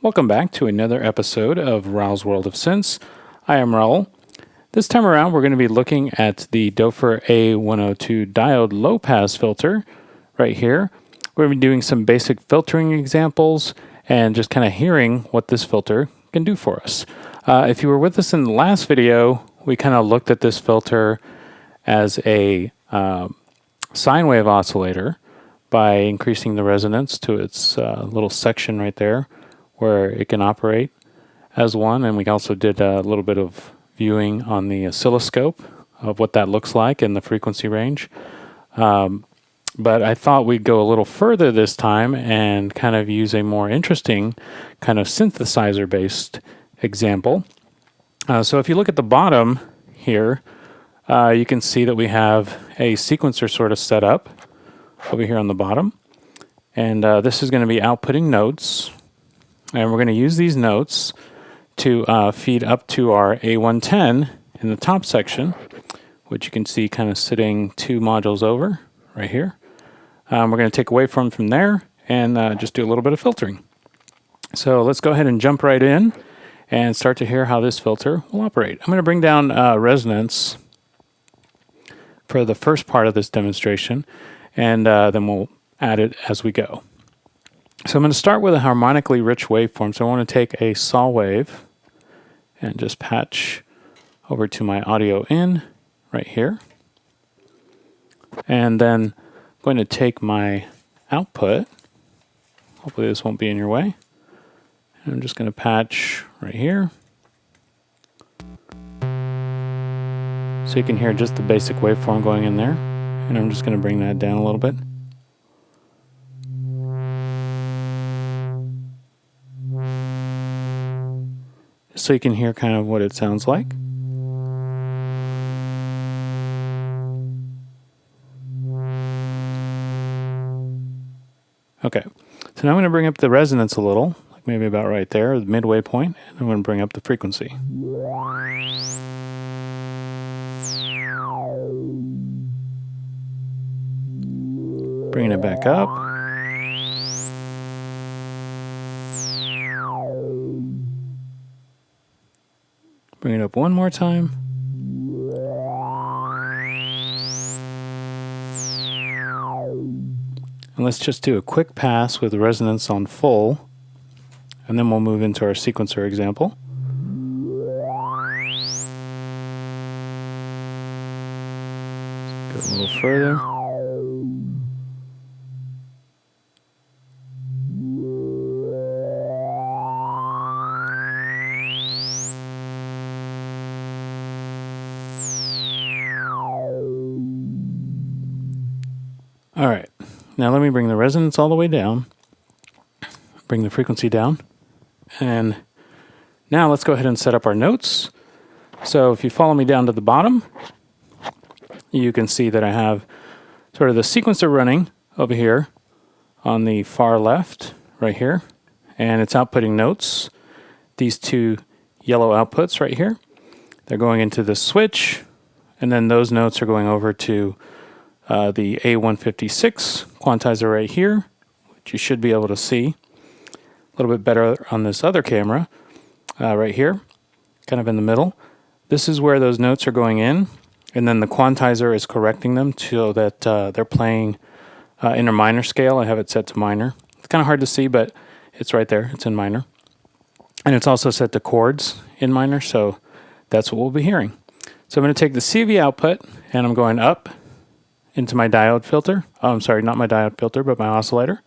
Welcome back to another episode of Raul's World of Synths. I am Raul. This time around, we're going to be looking at the Doepfer A102 Diode Low Pass Filter right here. We're going to be doing some basic filtering examples and just kind of hearing what this filter can do for us. If you were with us in the last video, we kind of looked at this filter as a sine wave oscillator by increasing the resonance to its little section right there, where it can operate as one, and we also did a little bit of viewing on the oscilloscope of what that looks like in the frequency range. But I thought we'd go a little further this time and kind of use a more interesting kind of synthesizer-based example. So if you look at the bottom here, you can see that we have a sequencer sort of set up over here on the bottom. And this is going to be outputting notes. And we're going to use these notes to feed up to our A110 in the top section, which you can see kind of sitting 2 modules over right here. We're going to take a waveform from there and just do a little bit of filtering. So let's go ahead and jump right in and start to hear how this filter will operate. I'm going to bring down resonance for the first part of this demonstration, and then we'll add it as we go. So I'm going to start with a harmonically rich waveform. So I want to take a saw wave and just patch over to my audio in right here. And then I'm going to take my output. Hopefully this won't be in your way. And I'm just going to patch right here. So you can hear just the basic waveform going in there. And I'm just going to bring that down a little bit. So you can hear kind of what it sounds like. Okay, so now I'm going to bring up the resonance a little, like maybe about right there, the midway point, and I'm going to bring up the frequency. Bringing it back up. Bring it up one more time. And let's just do a quick pass with resonance on full, and then we'll move into our sequencer example. Go a little further. All right, now let me bring the resonance all the way down, bring the frequency down, and now let's go ahead and set up our notes. So if you follow me down to the bottom, you can see that I have sort of the sequencer running over here on the far left, right here, and it's outputting notes. These 2 yellow outputs right here, they're going into the switch, and then those notes are going over to the A156 quantizer right here, which you should be able to see a little bit better on this other camera right here, kind of in the middle. This is where those notes are going in, and then the quantizer is correcting them so that they're playing in a minor scale. I have it set to minor. It's kind of hard to see, but it's right there. It's in minor. And it's also set to chords in minor, so that's what we'll be hearing. So I'm going to take the CV output, and I'm going up into my diode filter. Oh, I'm sorry, not my diode filter, but my oscillator.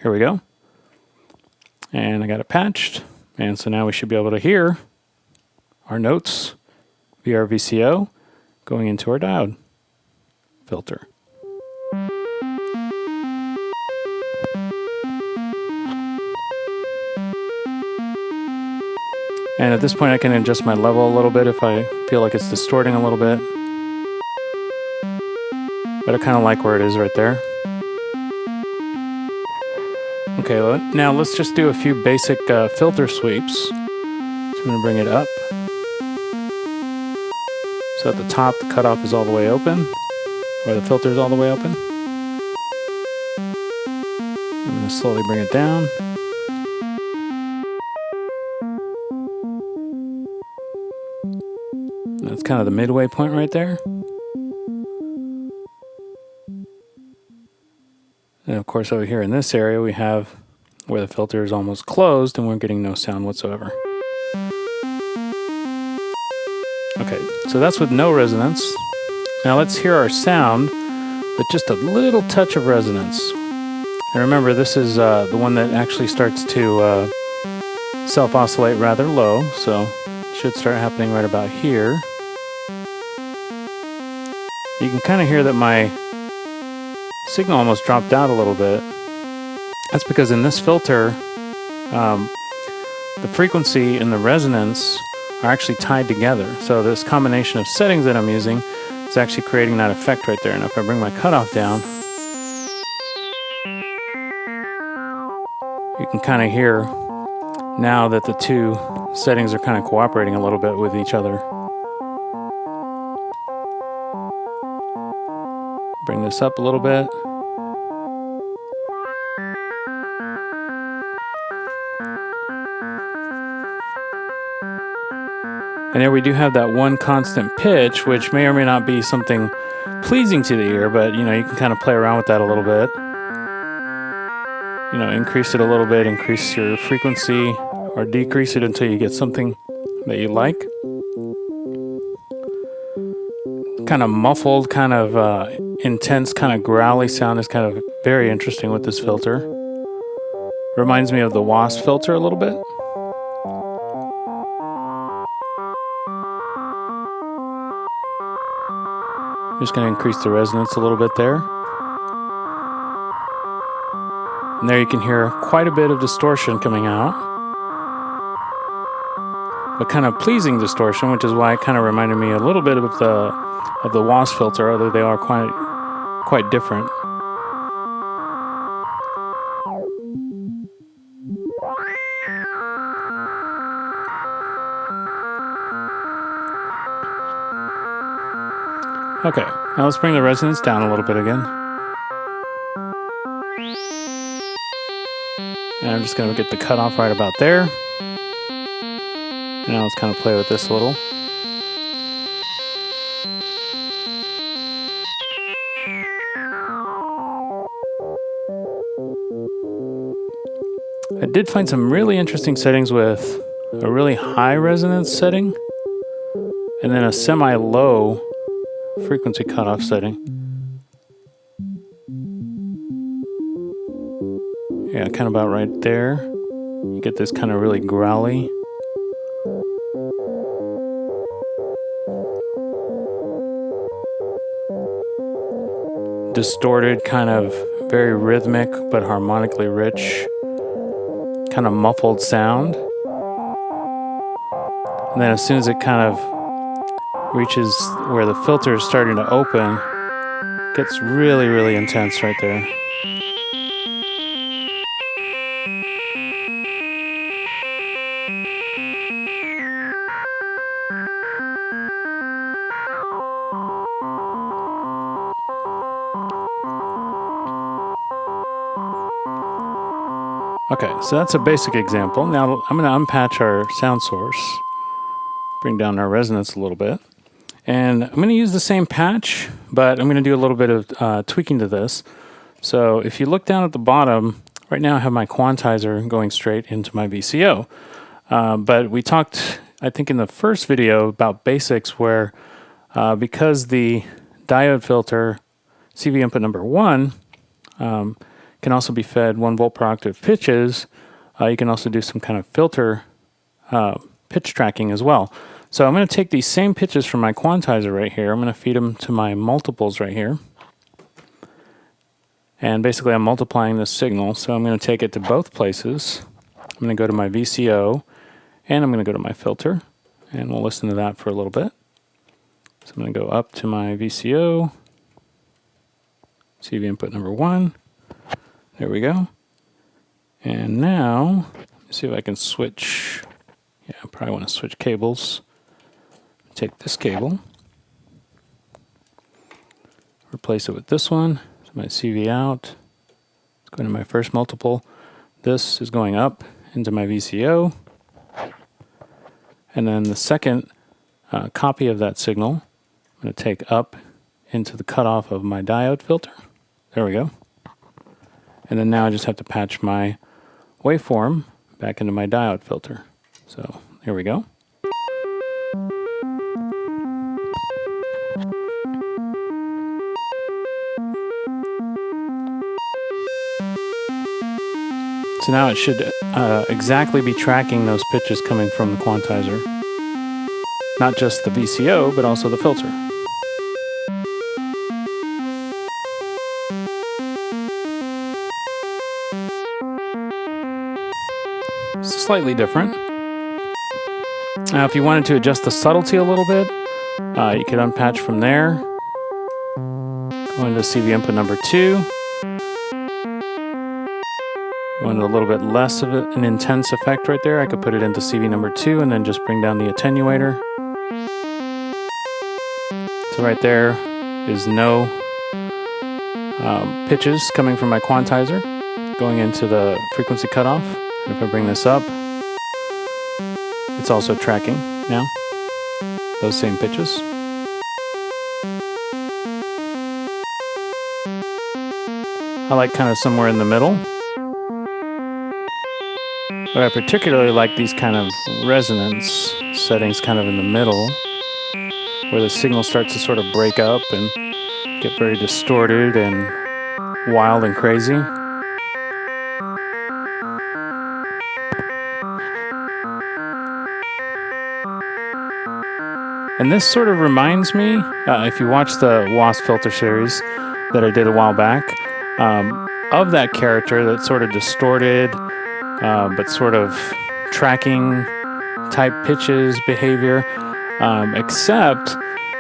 Here we go. And I got it patched. And so now we should be able to hear our notes via our VCO going into our diode filter. And at this point I can adjust my level a little bit if I feel like it's distorting a little bit. But I kind of like where it is right there. Okay, now let's just do a few basic filter sweeps. So I'm going to bring it up. So at the top, the cutoff is all the way open, or the filter is all the way open. I'm going to slowly bring it down. That's kind of the midway point right there. And of course over here in this area we have where the filter is almost closed and we're getting no sound whatsoever. Okay, so that's with no resonance. Now let's hear our sound with just a little touch of resonance. And remember, this is the one that actually starts to self-oscillate rather low, so it should start happening right about here. You can kind of hear that my signal almost dropped out a little bit. That's because in this filter, the frequency and the resonance are actually tied together. So this combination of settings that I'm using is actually creating that effect right there. And if I bring my cutoff down, you can kind of hear now that the two settings are kind of cooperating a little bit with each other. Bring this up a little bit. And there we do have that one constant pitch, which may or may not be something pleasing to the ear, but you can kind of play around with that a little bit. Increase it a little bit, increase your frequency, or decrease it until you get something that you like. Kind of muffled, kind of intense, kind of growly sound is kind of very interesting with this filter. Reminds me of the Wasp filter a little bit. Just going to increase the resonance a little bit there. And there you can hear quite a bit of distortion coming out. But kind of pleasing distortion, which is why it kind of reminded me a little bit of the Wasp filter, although they are quite different. Okay, now let's bring the resonance down a little bit again. And I'm just going to get the cutoff right about there. And now let's kind of play with this a little. I did find some really interesting settings with a really high resonance setting and then a semi-low frequency cutoff setting. Yeah, kind of about right there. You get this kind of really growly. Distorted, kind of very rhythmic but harmonically rich, kind of muffled sound. And then as soon as it kind of reaches where the filter is starting to open, it gets really, really intense right there. Okay, so that's a basic example. Now I'm going to unpatch our sound source, bring down our resonance a little bit. And I'm going to use the same patch, but I'm going to do a little bit of tweaking to this. So if you look down at the bottom, right now I have my quantizer going straight into my VCO. But we talked, I think in the first video, about basics where because the diode filter CV input number 1 can also be fed 1 volt per octave pitches, you can also do some kind of filter pitch tracking as well. So I'm going to take these same pitches from my quantizer right here. I'm going to feed them to my multiples right here. And basically I'm multiplying this signal. So I'm going to take it to both places. I'm going to go to my VCO and I'm going to go to my filter. And we'll listen to that for a little bit. So I'm going to go up to my VCO, CV input number 1. There we go. And now, let's see if I can switch. Yeah, I probably want to switch cables. Take this cable, replace it with this one. So my CV out. It's going to my first multiple. This is going up into my VCO. And then the second copy of that signal. I'm going to take up into the cutoff of my diode filter. There we go. And then now I just have to patch my waveform back into my diode filter. So here we go. So now it should exactly be tracking those pitches coming from the quantizer. Not just the VCO, but also the filter. It's slightly different. Now if you wanted to adjust the subtlety a little bit, you could unpatch from there. Go into CV input number 2. Wanted a little bit less of an intense effect right there. I could put it into CV number 2 and then just bring down the attenuator. So right there is no pitches coming from my quantizer going into the frequency cutoff. And if I bring this up, it's also tracking now those same pitches. I like kind of somewhere in the middle. But I particularly like these kind of resonance settings kind of in the middle, where the signal starts to sort of break up and get very distorted and wild and crazy. And this sort of reminds me, if you watch the Wasp filter series that I did a while back, of that character that's sort of distorted, but sort of tracking type pitches behavior, except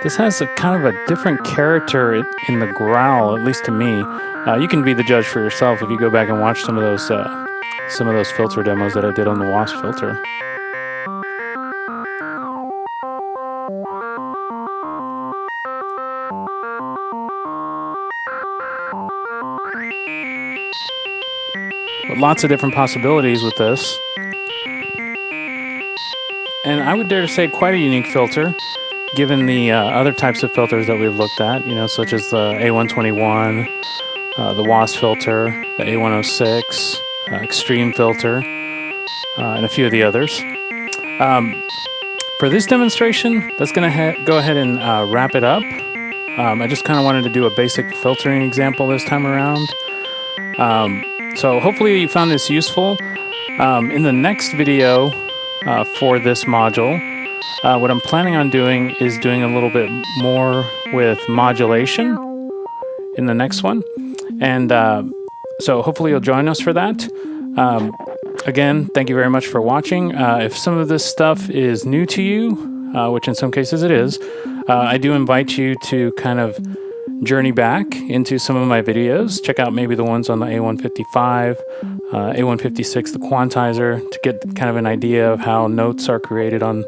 this has a kind of a different character in the growl, at least to me. You can be the judge for yourself if you go back and watch some of those filter demos that I did on the Wasp filter. But lots of different possibilities with this. And I would dare to say quite a unique filter, given the other types of filters that we've looked at, such as the A121, the Wasp filter, the A106, Extreme filter, and a few of the others. For this demonstration, that's going to go ahead and wrap it up. I just kind of wanted to do a basic filtering example this time around. So hopefully you found this useful. In the next video for this module, what I'm planning on doing is doing a little bit more with modulation in the next one. And so hopefully you'll join us for that. Again, thank you very much for watching. If some of this stuff is new to you, which in some cases it is, I do invite you to kind of journey back into some of my videos. Check out maybe the ones on the A155, A156, the quantizer, to get kind of an idea of how notes are created on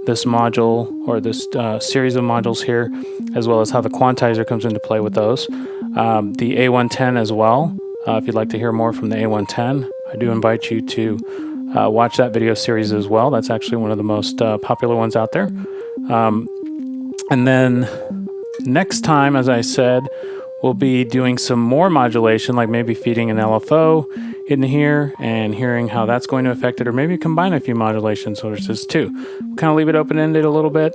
this module or this series of modules here, as well as how the quantizer comes into play with those. The A110 as well. If you'd like to hear more from the A110, I do invite you to watch that video series as well. That's actually one of the most popular ones out there. And then next time, as I said, we'll be doing some more modulation, like maybe feeding an LFO in here and hearing how that's going to affect it, or maybe combine a few modulation sources too. Kind of leave it open-ended a little bit,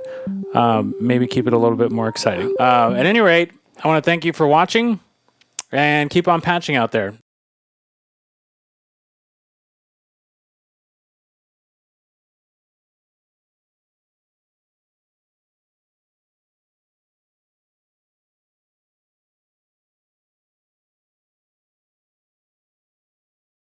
maybe keep it a little bit more exciting. At any rate, I want to thank you for watching and keep on patching out there.